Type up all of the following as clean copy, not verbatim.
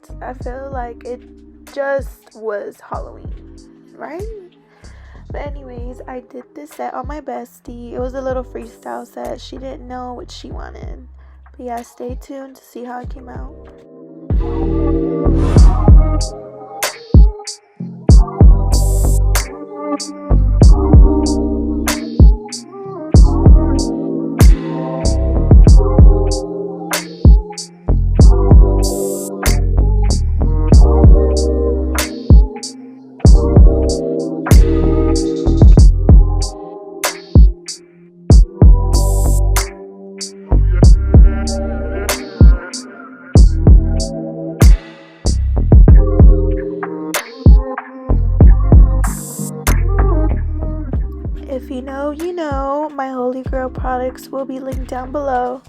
set. I feel like it just was Halloween, right? But anyways, I did this set on my bestie. It was a little freestyle set. She didn't know what she wanted. But yeah, stay tuned to see how it came out. If you know, you know. My Holy Grail products will be linked down below.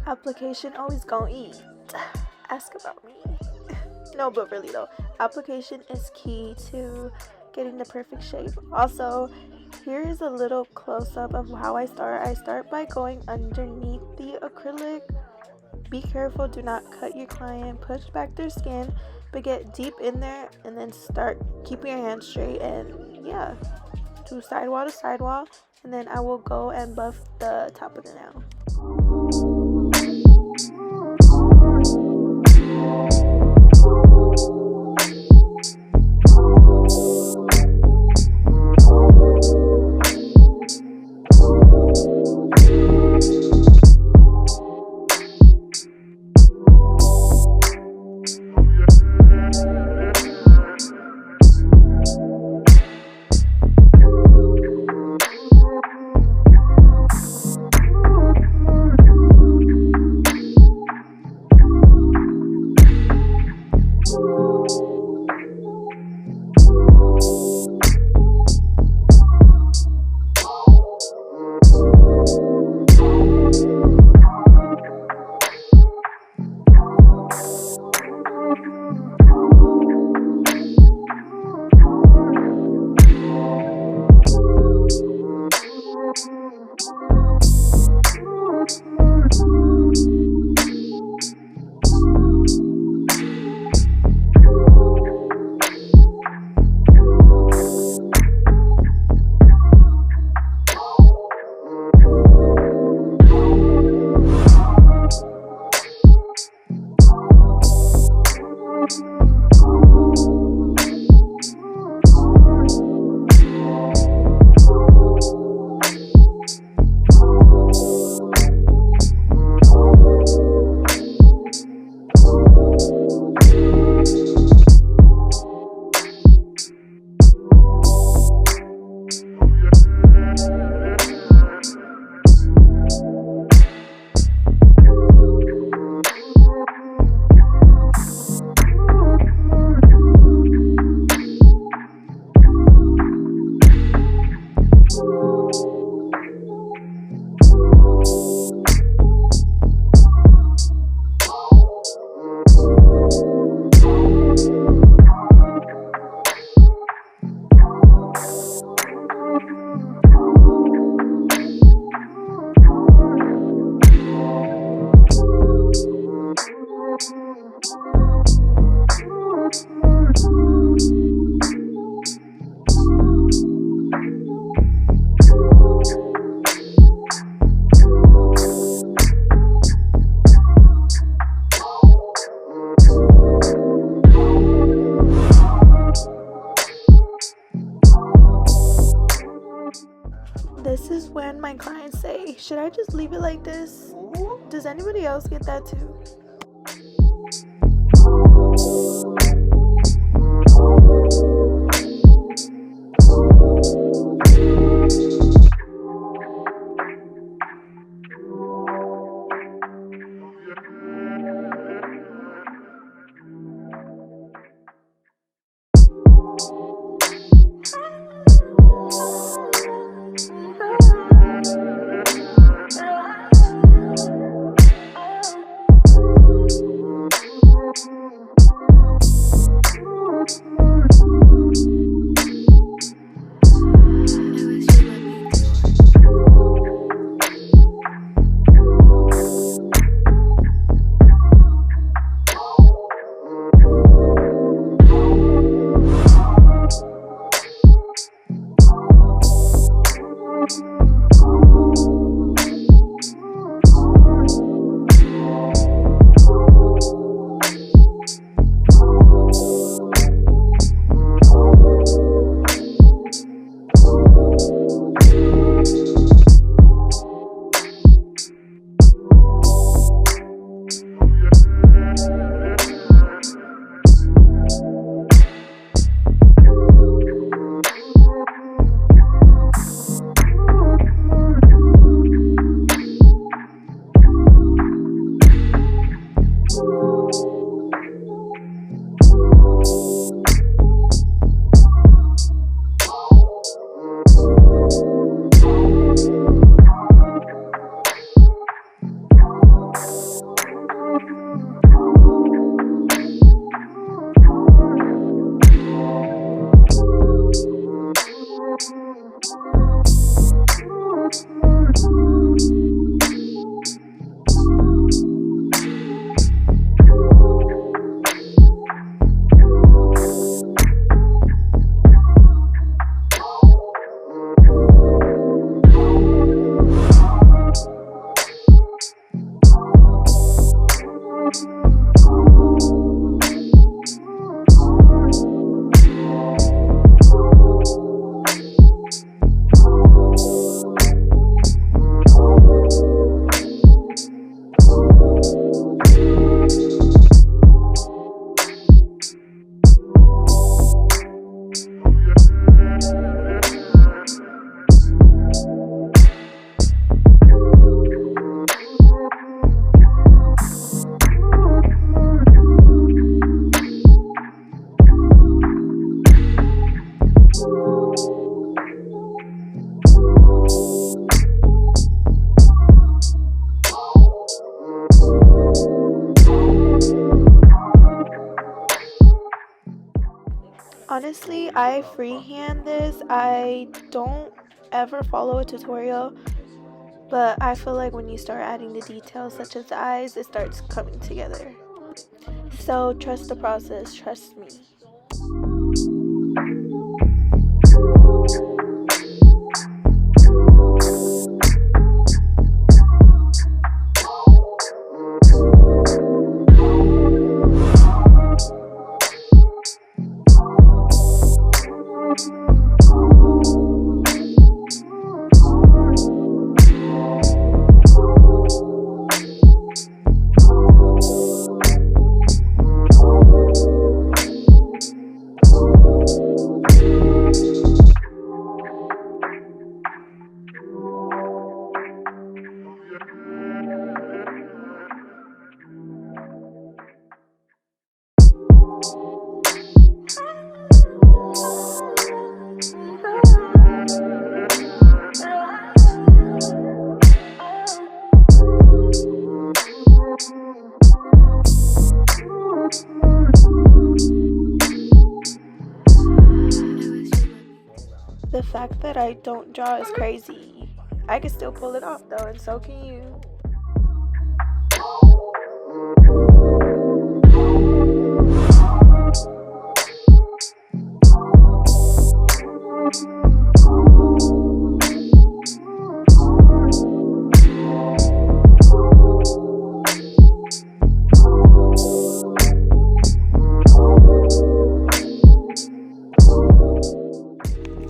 Application always gonna eat. Ask about me. No, but really though, application is key to getting the perfect shape. Also, here is a little close-up of how I start. I start by going underneath the acrylic. Be careful, do not cut your client, push back their skin, but get deep in there and then start keeping your hands straight, and yeah, do sidewall to sidewall, and then I will go and buff the top of the nail. This is when my clients say, should I just leave it like this? Does anybody else get that too? Honestly, I freehand this. I don't ever follow a tutorial, but I feel like when you start adding the details such as the eyes, it starts coming together. So trust the process, trust me. The fact that I don't draw is crazy. I can still pull it off though, and so can you.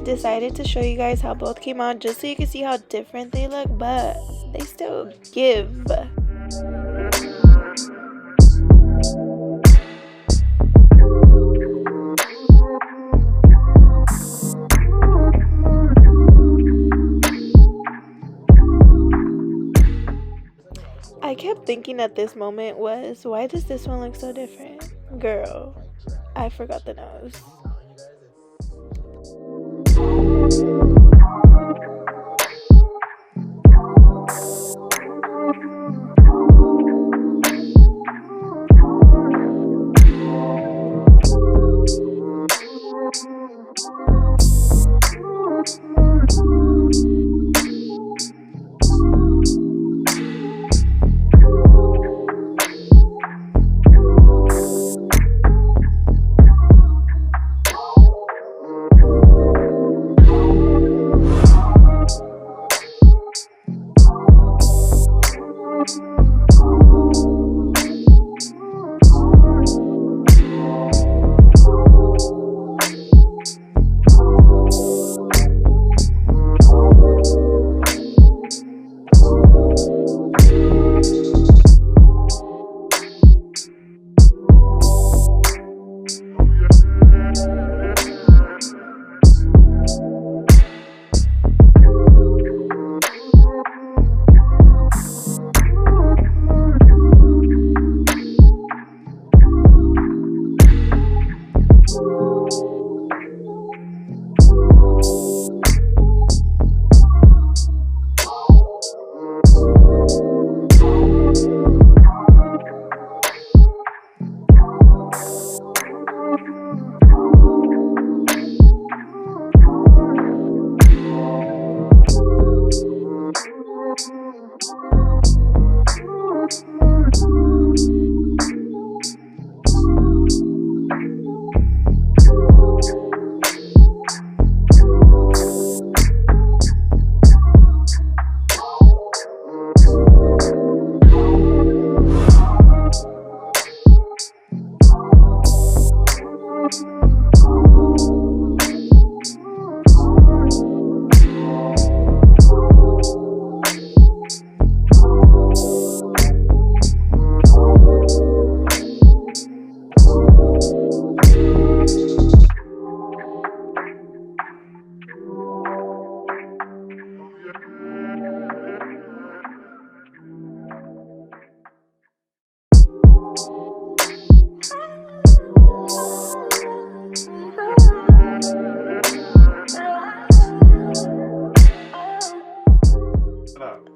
Decided to show you guys how both came out just so you can see how different they look, but they still give. I kept thinking at this moment was, why does this one look so different? Girl, I forgot the nose.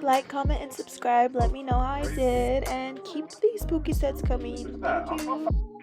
Like, comment, and subscribe. Let me know how I did, and keep these spooky sets coming. Thank you.